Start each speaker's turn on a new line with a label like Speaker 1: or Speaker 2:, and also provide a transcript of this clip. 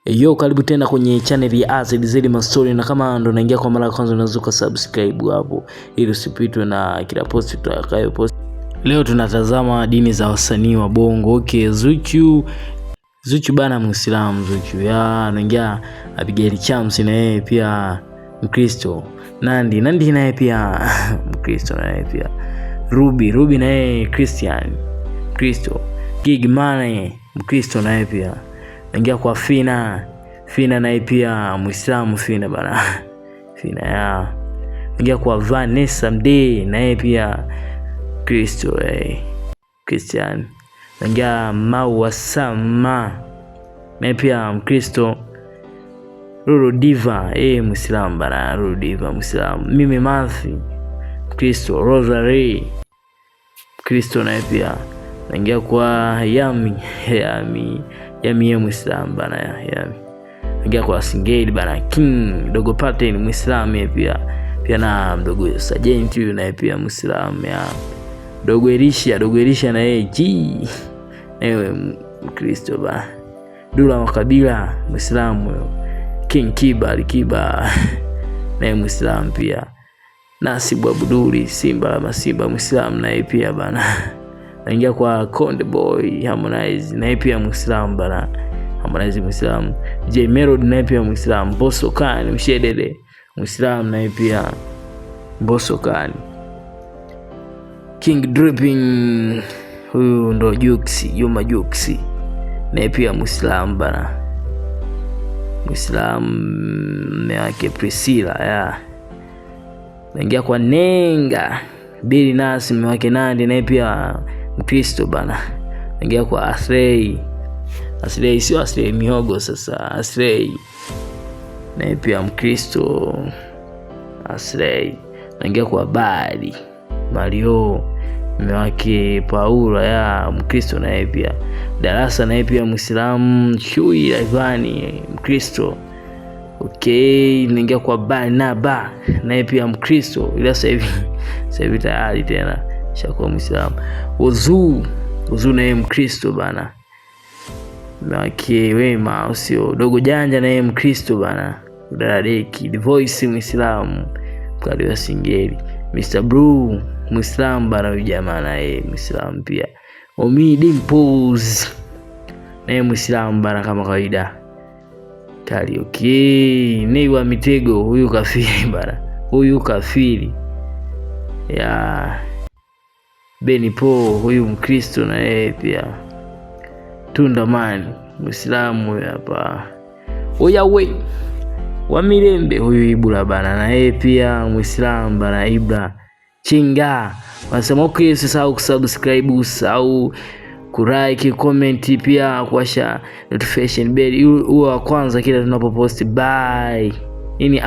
Speaker 1: Yo, karibu tena kwenye channel ya AZZ Mastori, na kama ndo naingia kwa mara ya kwanza unaweza kusubscribe hapo ili usipitwe na kila post tutakayo post. Leo tunatazama dini za wasanii wa Bongo. Okay, Zuchu bana Muislamu. Zuchu anaingia Abigail Chams na yeye pia Mkristo. Nandi na yeye pia Mkristo na yeye pia. Ruby na yeye Christian Kristo. Gig Money Mkristo na yeye pia. Ingia kwa Fina naye pia Muislamu. Fina bana Fina ingia kwa Vanessa Mdee naye pia Kristo Christian. Ingia Mawasama naye pia Mkristo. Lulu Diva Muislamu bana. Lulu Diva Muislamu. Mimi Mathi Kristo. Rosary Kristo naye pia. Ingia kwa Yami Muislamu bana. Yami ingia kwa Singeli bana. King Dogo Pattern Muislamu pia na mdogo Sergeant huyu naye pia Muislamu Dogo Elisha na yeye ewe Mkristo bana. Dula Makabila Muislamu. King Kiba naye Muislamu pia. Nasibu Abduli Simba Muislamu naye pia bana. Naingia kwa Konde Boy Harmonize naye pia Muislamu bana. Harmonize Muislamu. J Melody naye pia Muislamu. Bosso Khan Mshedede Muislamu naye pia Bosso Khan. King Dripping huyu ndo Juma Jux naye pia Muislamu bana. Muislamu yake Priscilla Naingia kwa Nenga Billy Nas wake Nandi naye pia Mkristo bana. Naingia kwa Aslay sio Aslay Mihogo sasa. Aslay naye pia Mkristo. Aslay. Naingia kwa Badi Mario wake Paula Mkristo naye pia. Darasa naye pia Muislamu. Chui Ivani Mkristo. Okay, naingia kwa Barnaba naye pia Mkristo, ila sasa hivi tayari tena shakuwa Muislamu. Uzu naye Mkristo bana. Wema usio Dogo Janja naye Mkristo bana. Daradeki The Voice Muislamu. Kali wa Singeli. Mr. Blue Muislamu bana, huyu jamaa naye Muislamu pia. Omi Dimples naye Muislamu bana kama kawaida. Kali okay. Nei wa Mitego huyu kafiri bana. Huyu kafiri Benny Po huyu Mkristo na yeye pia. Tundaman Muislamu hapa. Oyawe wa Mirembe huyu Ibra bana na yeye pia Muislamu bana. Ibra Chinga wanasema okay, usisahau kusubscribe, usisahau kulike, comment pia kuwasha notification bell huwa wa kwanza kila tunapopost. Bye. Ini